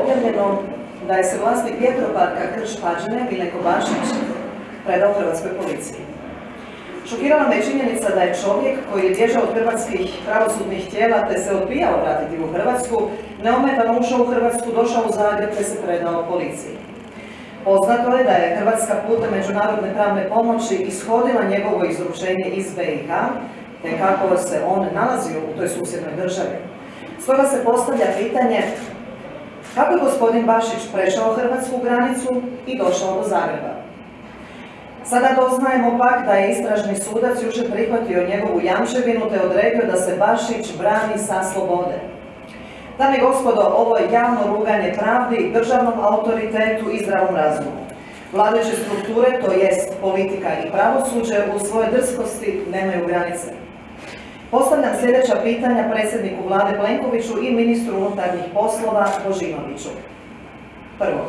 objavljeno da je se vlasnik vjetroparka Krš-Pađene, Miljenko Bašić, predao hrvatskoj policiji. Šokirala me činjenica da je čovjek koji je bježao od hrvatskih pravosudnih tijela te se odbijao vratiti u Hrvatsku, neometano ušao u Hrvatsku, došao u Zagreb te se predao policiji. Poznato je da je Hrvatska putem međunarodne pravne pomoći ishodila njegovo izručenje iz BiH, te kako se on nalazio u toj susjednoj državi. Stoga se postavlja pitanje kako je gospodin Bašić prešao hrvatsku granicu i došao do Zagreba. Sada doznajemo pak da je istražni sudac jučer prihvatio njegovu jamčevinu te odredio da se Bašić brani sa slobode. Dame i gospodo, ovo je javno ruganje pravdi, državnom autoritetu i zdravom razumu. Vladajuće strukture, to jest politika i pravosuđe, u svojoj drskosti nemaju granice. Postavljam sljedeća pitanja predsjedniku Vlade Plenkoviću i ministru unutarnjih poslova Božinoviću. Prvo,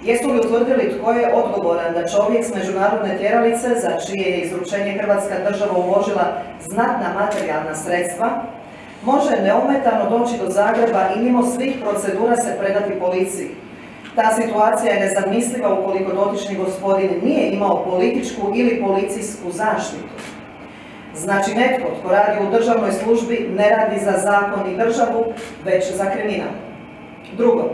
jesu li utvrdili tko je odgovoran da čovjek s međunarodne tjeralice, za čije je izručenje Hrvatska država uložila znatna materijalna sredstva, može neometano doći do Zagreba i mimo svih procedura se predati policiji? Ta situacija je nezamisliva ukoliko dotični gospodin nije imao političku ili policijsku zaštitu. Znači netko tko radi u državnoj službi ne radi za zakon i državu, već za kriminal. Drugo,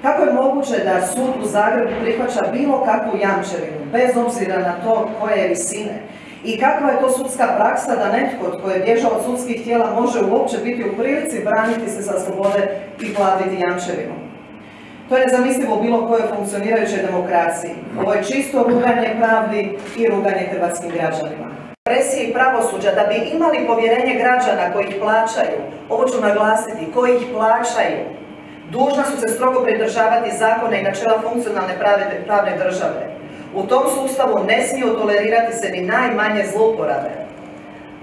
kako je moguće da sud u Zagrebu prihvaća bilo kakvu jamčevinu, bez obzira na to koje je visine? I kakva je to sudska praksa da netko tko je bježao od sudskih tijela može uopće biti u prilici braniti se sa slobode i platiti jamčevinu? To je nezamislivo u bilo kojoj funkcionirajućoj demokraciji. Ovo je čisto ruganje pravdi i ruganje hrvatskim građanima. Presije i pravosuđa, da bi imali povjerenje građana koji ih plaćaju, ovo ću naglasiti, koji ih plaćaju, dužna su se strogo pridržavati zakona i načela funkcionalne pravne države. U tom sustavu ne smiju tolerirati se ni najmanje zlouporabe.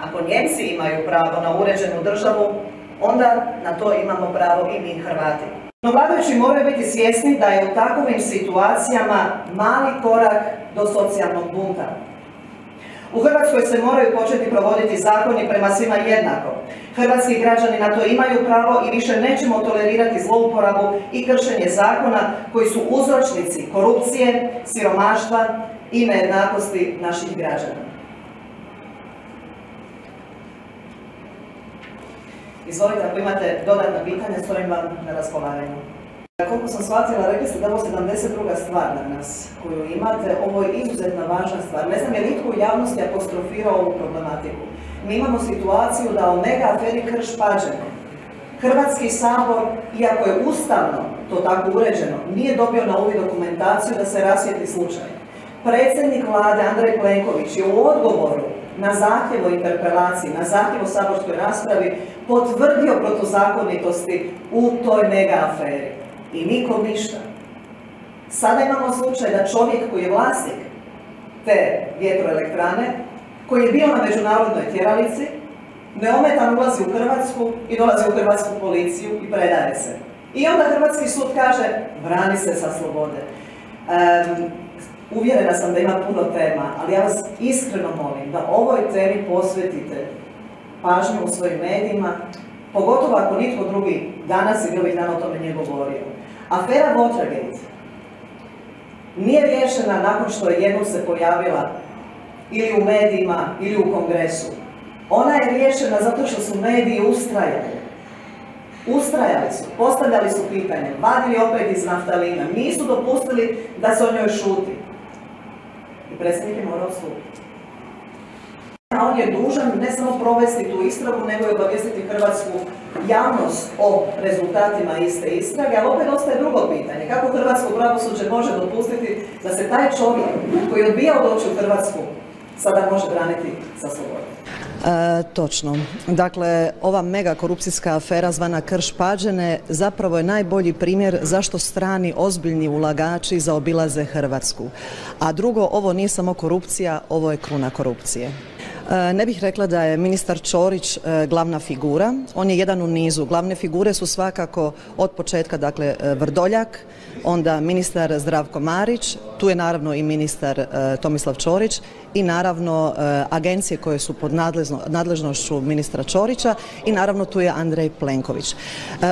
Ako Njemci imaju pravo na uređenu državu, onda na to imamo pravo i mi Hrvati. No vladajući moraju biti svjesni da je u takovim situacijama mali korak do socijalnog bunta. U Hrvatskoj se moraju početi provoditi zakoni prema svima jednako. Hrvatski građani na to imaju pravo i više nećemo tolerirati zlouporabu i kršenje zakona koji su uzročnici korupcije, siromaštva i nejednakosti naših građana. Izvolite, ako imate dodatna pitanja, stojim vam na raspolaganju. Koliko sam shvatila, rekli ste da je ovo 72. stvar danas koju imate. Ovo je izuzetno važna stvar. Ne znam je li itko u javnosti apostrofirao ovu problematiku. Mi imamo situaciju da o mega aferi Krš-Pađene Hrvatski sabor, iako je ustavno to tako uređeno, nije dobio na uvid dokumentaciju da se rasvijetli slučaj. Predsjednik Vlade Andrej Plenković je u odgovoru na zahtjev o interpelaciji, na zahtjev o saborskoj raspravi potvrdio protuzakonitosti u toj mega aferi. I nikom ništa. Sada imamo slučaj da čovjek koji je vlasnik te vjetroelektrane, koji je bio na međunarodnoj tjeralici, neometan ulazi u Hrvatsku i dolazi u hrvatsku policiju i predaje se. I onda hrvatski sud kaže, brani se sa slobode. Uvjerena sam da ima puno tema, ali ja vas iskreno molim da ovoj temi posvetite pažnju u svojim medijima, pogotovo ako nitko drugi danas ili ovih dana o tome nije govorio. Afera Watergate nije riješena nakon što je jednom se pojavila ili u medijima ili u kongresu. Ona je riješena zato što su mediji ustrajali. Ustrajali su, postavljali su pitanje, vadili opet iz naftalina, nisu dopustili da se o njoj šuti. I predsjednik je morao slutiti. On je dužan ne samo provesti tu istragu, nego i obavijestiti hrvatsku javnost o rezultatima iste istrage, ali opet ostaje drugo pitanje. Kako hrvatsko pravosuđe može dopustiti da se taj čovjek koji je odbijao doći u Hrvatsku sada može braniti sa slobodom? Točno. Dakle, ova mega korupcijska afera zvana Krš-Pađene zapravo je najbolji primjer zašto strani ozbiljni ulagači zaobilaze Hrvatsku. A drugo, ovo nije samo korupcija, ovo je kruna korupcije. Ne bih rekla da je ministar Ćorić glavna figura, on je jedan u nizu. Glavne figure su svakako od početka, dakle, Vrdoljak, onda ministar Zdravko Marić, tu je naravno i ministar Tomislav Ćorić i naravno agencije koje su pod nadležnošću ministra Ćorića i naravno tu je Andrej Plenković.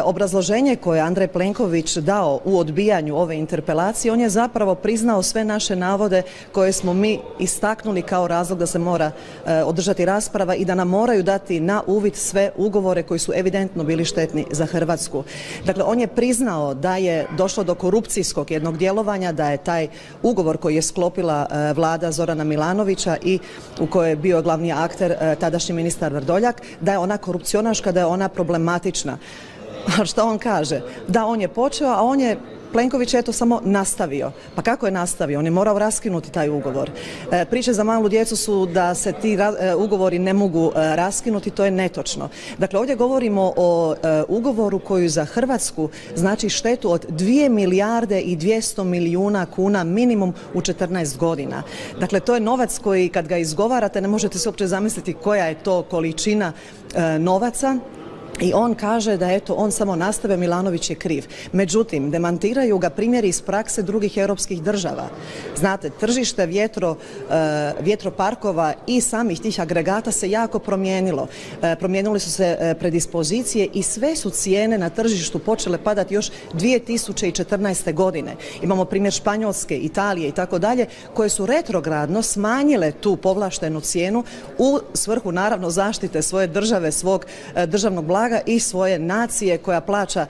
Obrazloženje koje je Andrej Plenković dao u odbijanju ove interpelacije, on je zapravo priznao sve naše navode koje smo mi istaknuli kao razlog da se mora održati rasprava i da nam moraju dati na uvid sve ugovore koji su evidentno bili štetni za Hrvatsku. Dakle, on je priznao da je došlo do korupcijskog jednog djelovanja, da je taj ugovor koji je sklopila vlada Zorana Milanovića i u kojoj je bio glavni akter tadašnji ministar Vrdoljak, da je ona korupcionaška, da je ona problematična. A što on kaže? Da, on je počeo, a on je Plenković je to samo nastavio. Pa kako je nastavio? On je morao raskinuti taj ugovor. Priče za malu djecu su da se ti ugovori ne mogu raskinuti, to je netočno. Dakle, ovdje govorimo o ugovoru koji za Hrvatsku znači štetu od 2 milijarde i 200 milijuna kuna minimum u 14 godina. Dakle, to je novac koji kad ga izgovarate ne možete se uopće zamisliti koja je to količina novaca. I on kaže da eto, on samo nastavio, Milanović je kriv. Međutim, demantiraju ga primjeri iz prakse drugih europskih država. Znate, tržište vjetroparkova i samih tih agregata se jako promijenilo. Promijenile su se predispozicije i sve su cijene na tržištu počele padati još 2014. godine. Imamo primjer Španjolske, Italije i tako dalje, koje su retrogradno smanjile tu povlaštenu cijenu u svrhu naravno zaštite svoje države, svog državnog blaga i svoje nacije koja plaća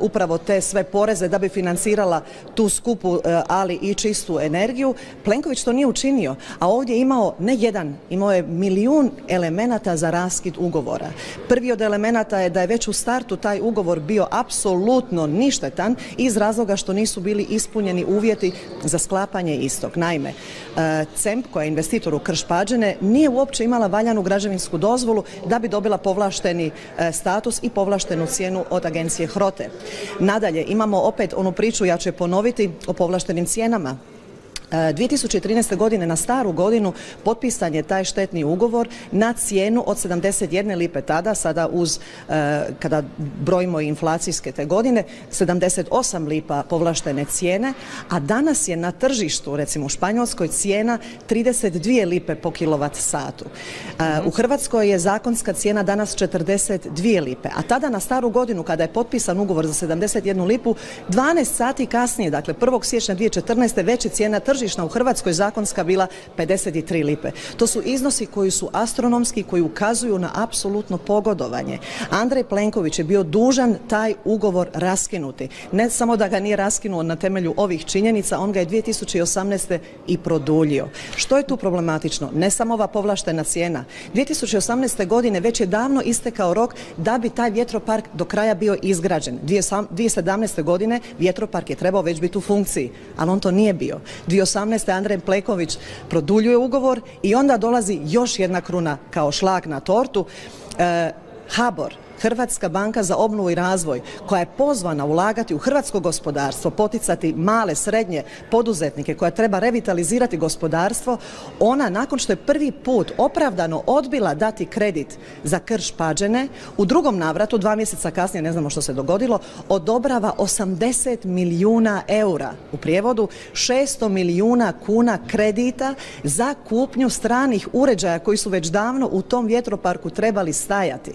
upravo te sve poreze da bi financirala tu skupu, ali i čistu energiju. Plenković to nije učinio, a ovdje je imao ne jedan, imao je milijun elemenata za raskid ugovora. Prvi od elemenata je da je već u startu taj ugovor bio apsolutno ništetan iz razloga što nisu bili ispunjeni uvjeti za sklapanje istog. Naime, CEMP, koja je investitor u Krš-Pađene, nije uopće imala valjanu građevinsku dozvolu da bi dobila povlašteni status i povlaštenu cijenu od agencije HROTE. Nadalje, imamo opet onu priču, ja ću je ponoviti, o povlaštenim cijenama. 2013. godine na staru godinu potpisan je taj štetni ugovor na cijenu od 71 lipe tada, sada uz, kada brojimo inflacijske te godine, 78 lipa povlaštene cijene, a danas je na tržištu, recimo u Španjolskoj, cijena 32 lipe po kilovat satu. U Hrvatskoj je zakonska cijena danas 42 lipe, a tada na staru godinu, kada je potpisan ugovor za 71 lipu, 12 sati kasnije, dakle 1. siječnja 2014. već je cijena tržišna u Hrvatskoj zakonska bila 53 lipe. To su iznosi koji su astronomski, koji ukazuju na apsolutno pogodovanje. Andrej Plenković je bio dužan taj ugovor raskinuti. Ne samo da ga nije raskinuo na temelju ovih činjenica, on ga je 2018. i produljio. Što je tu problematično? Ne samo ova povlaštena cijena. 2018. godine već je davno istekao rok da bi taj vjetropark do kraja bio izgrađen. 2017. godine vjetropark je trebao već biti u funkciji, ali on to nije bio. 2018. Andrej Plenković produljuje ugovor i onda dolazi još jedna kruna kao šlag na tortu. HBOR, Hrvatska banka za obnovu i razvoj, koja je pozvana ulagati u hrvatsko gospodarstvo, poticati male, srednje poduzetnike, koja treba revitalizirati gospodarstvo, ona nakon što je prvi put opravdano odbila dati kredit za Krš-Pađene, u drugom navratu, 2 mjeseca kasnije, ne znamo što se dogodilo, odobrava 80 milijuna eura, u prijevodu 600 milijuna kuna kredita za kupnju stranih uređaja koji su već davno u tom vjetroparku trebali stajati.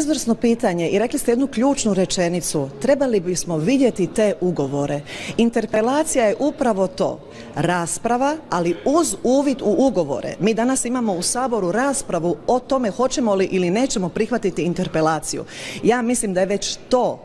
Izvrsno pitanje i rekli ste jednu ključnu rečenicu. Trebali bismo vidjeti te ugovore. Interpelacija je upravo to. Rasprava, ali uz uvid u ugovore. Mi danas imamo u Saboru raspravu o tome hoćemo li ili nećemo prihvatiti interpelaciju. Ja mislim da je već to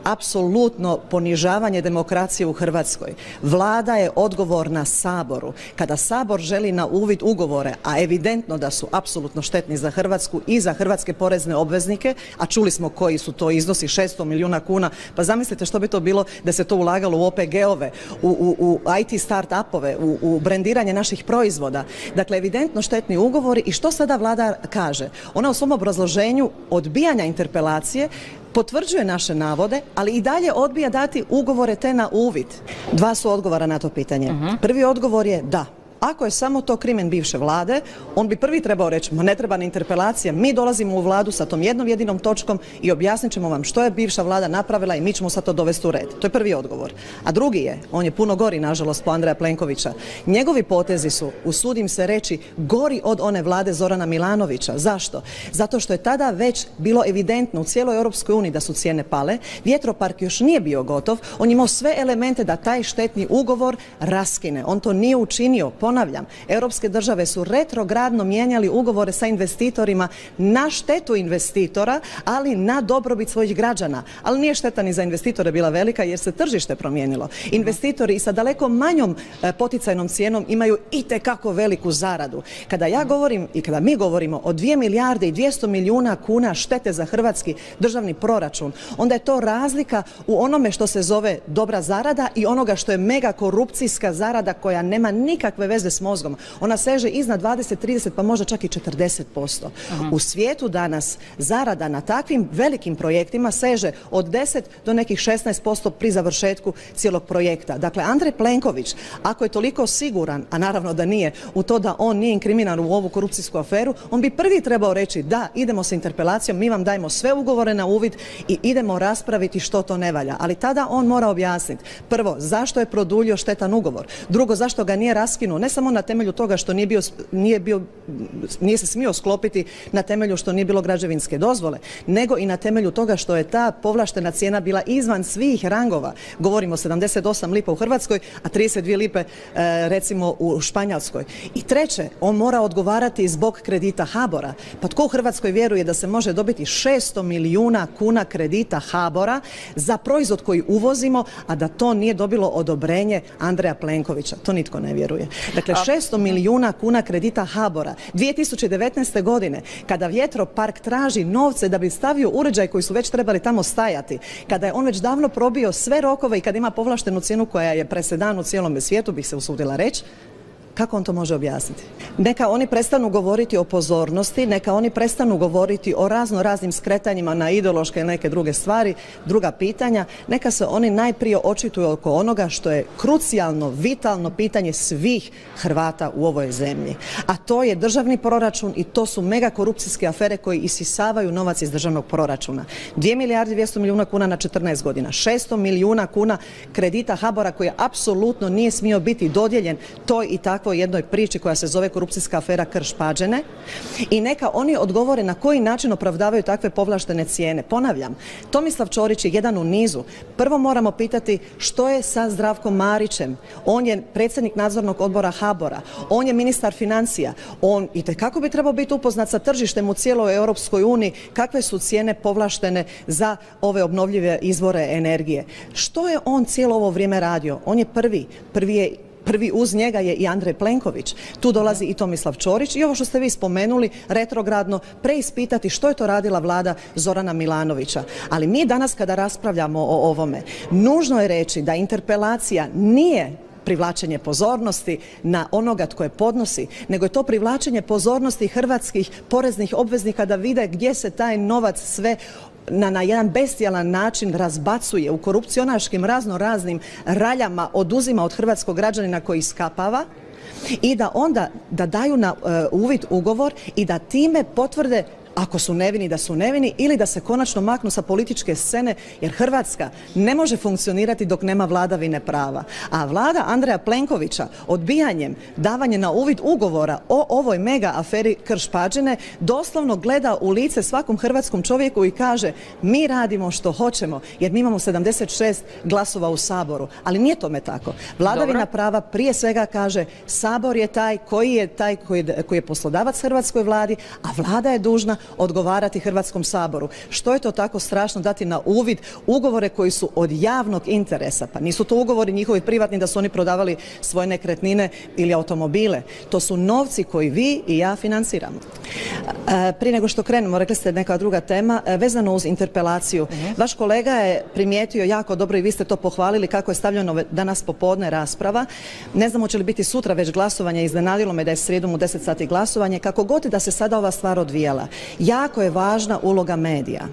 apsolutno ponižavanje demokracije u Hrvatskoj. Vlada je odgovorna Saboru. Kada Sabor želi na uvid ugovore, a evidentno da su apsolutno štetni za Hrvatsku i za hrvatske porezne obveznike, a čuli smo koji su to iznosi, 600 milijuna kuna, pa zamislite što bi to bilo da se to ulagalo u OPG-ove, u IT start-upove, u brendiranje naših proizvoda. Dakle, evidentno štetni ugovori i što sada Vlada kaže? Ona u svom obrazloženju odbijanja interpelacije potvrđuje naše navode, ali i dalje odbija dati ugovore te na uvid. Dva su odgovora na to pitanje. Prvi odgovor je da. Ako je samo to krimen bivše vlade, on bi prvi trebao reći, ma ne treba ni interpelacija, mi dolazimo u vladu sa tom jednom jedinom točkom i objasnit ćemo vam što je bivša vlada napravila i mi ćemo sad to dovesti u red. To je prvi odgovor. A drugi je, on je puno gori, nažalost, po Andreja Plenkovića. Njegovi potezi su, usudim se reći, gori od one vlade Zorana Milanovića. Zašto? Zato što je tada već bilo evidentno u cijeloj Europskoj uniji da su cijene pale, vjetropark još nije bio gotov, on je imao sve elemente da taj štetni ugovor raskine. On to nije učinio, ponavljam. Europske države su retrogradno mijenjali ugovore sa investitorima na štetu investitora, ali na dobrobit svojih građana. Ali nije šteta ni za investitore bila velika jer se tržište promijenilo. Investitori i sa daleko manjom poticajnom cijenom imaju itekako veliku zaradu. Kada ja govorim i kada mi govorimo o 2 milijarde i 200 milijuna kuna štete za hrvatski državni proračun, onda je to razlika u onome što se zove dobra zarada i onoga što je mega korupcijska zarada koja nema nikakve veze s mozgom. Ona seže iznad 20, 30 pa možda čak i 40%. U svijetu danas zarada na takvim velikim projektima seže od 10 do nekih 16% pri završetku cijelog projekta. Dakle, Andrej Plenković, ako je toliko siguran, a naravno da nije, u to da on nije inkriminiran u ovu korupcijsku aferu, on bi prvi trebao reći da, idemo sa interpelacijom, mi vam dajemo sve ugovore na uvid i idemo raspraviti što to ne valja. Ali tada on mora objasniti, prvo, zašto je produljio štetan ugovor, drugo, zašto ga nije raskinuo, ne samo na temelju toga što nije se smio sklopiti na temelju što nije bilo građevinske dozvole, nego i na temelju toga što je ta povlaštena cijena bila izvan svih rangova. Govorimo o 78 lipa u Hrvatskoj, a 32 lipe recimo u Španjolskoj. I treće, on mora odgovarati zbog kredita HBOR-a. Pa tko u Hrvatskoj vjeruje da se može dobiti 600 milijuna kuna kredita HBOR-a za proizvod koji uvozimo, a da to nije dobilo odobrenje Andreja Plenkovića? To nitko ne vjeruje. Dakle, 600 milijuna kuna kredita HBOR-a 2019. godine, kada vjetropark traži novce da bi stavio uređaj koji su već trebali tamo stajati, kada je on već davno probio sve rokove i kada ima povlaštenu cijenu koja je presedan u cijelom svijetu, bih se usudila reći, kako on to može objasniti? Neka oni prestanu govoriti o pozornosti, neka oni prestanu govoriti o raznim skretanjima na ideološke i neke druge stvari, druga pitanja, neka se oni najprije očituju oko onoga što je krucijalno, vitalno pitanje svih Hrvata u ovoj zemlji. A to je državni proračun i to su mega korupcijske afere koji isisavaju novac iz državnog proračuna. 2 milijarde 200 milijuna kuna na 14 godina, 600 milijuna kuna kredita HBOR-a koji apsolutno nije smio biti dodijeljen toj i takvoj jednoj priči koja se zove korupcijska afera Krš-Pađene i neka oni odgovore na koji način opravdavaju takve povlaštene cijene. Ponavljam, Tomislav Ćorić je jedan u nizu. Prvo moramo pitati što je sa Zdravkom Marićem. On je predsjednik nadzornog odbora HBOR-a, on je ministar financija, on itekako bi trebao biti upoznat sa tržištem u cijeloj Europskoj uniji, kakve su cijene povlaštene za ove obnovljive izvore energije. Što je on cijelo ovo vrijeme radio? On je prvi uz njega je i Andrej Plenković. Tu dolazi i Tomislav Ćorić i ovo što ste vi spomenuli, retrogradno preispitati što je to radila vlada Zorana Milanovića. Ali mi danas kada raspravljamo o ovome, nužno je reći da interpelacija nije privlačenje pozornosti na onoga tko je podnosi, nego je to privlačenje pozornosti hrvatskih poreznih obveznika da vide gdje se taj novac sve na jedan bestijalan način razbacuje u korupcionaškim raznim raljama, oduzima od hrvatskog građanina koji iskapava i da onda da daju na uvid ugovor i da time potvrde ako su nevini da su nevini ili da se konačno maknu sa političke scene jer Hrvatska ne može funkcionirati dok nema vladavine prava. A vlada Andreja Plenkovića odbijanjem davanja na uvid ugovora o ovoj mega aferi Krš-Pađene doslovno gleda u lice svakom hrvatskom čovjeku i kaže mi radimo što hoćemo jer mi imamo 76 glasova u Saboru. Ali nije tome tako. Vladavina prava prije svega kaže Sabor je taj koji je poslodavac hrvatskoj vladi, a vlada je dužna odgovarati Hrvatskom saboru. Što je to tako strašno dati na uvid ugovore koji su od javnog interesa? Pa nisu to ugovori njihovi privatni da su oni prodavali svoje nekretnine ili automobile. To su novci koji vi i ja financiramo. Prije nego što krenemo, rekli ste neka druga tema, vezano uz interpelaciju. Vaš kolega je primijetio jako dobro i vi ste to pohvalili kako je stavljeno danas popodne rasprava. Ne znam hoće li biti sutra već glasovanje, iznenadilo me da je srijedom u 10 sati glasovanje, kako god da se sada ova stvar odvijala. Jako je važna uloga medija.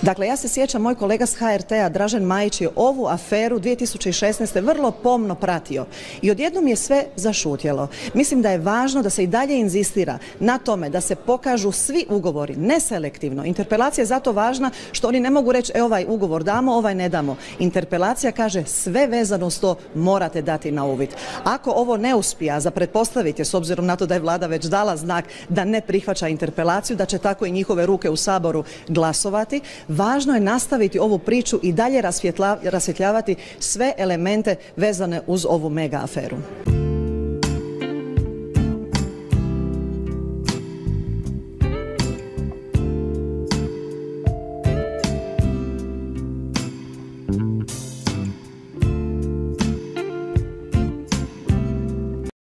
Dakle, ja se sjećam, moj kolega s HRT-a Dražen Majić je ovu aferu 2016. vrlo pomno pratio i odjednom je sve zašutjelo. Mislim da je važno da se i dalje inzistira na tome da se pokažu svi ugovori, neselektivno. Interpelacija je zato važna što oni ne mogu reći ovaj ugovor damo, ovaj ne damo. Interpelacija kaže sve vezano s to morate dati na uvid. Ako ovo ne uspije, a za pretpostaviti je, s obzirom na to da je vlada već dala znak da ne prihvaća interpelaciju, da će tako i njihove ruke u Saboru glasovati, važno je nastaviti ovu priču i dalje rasvjetljavati sve elemente vezane uz ovu mega aferu.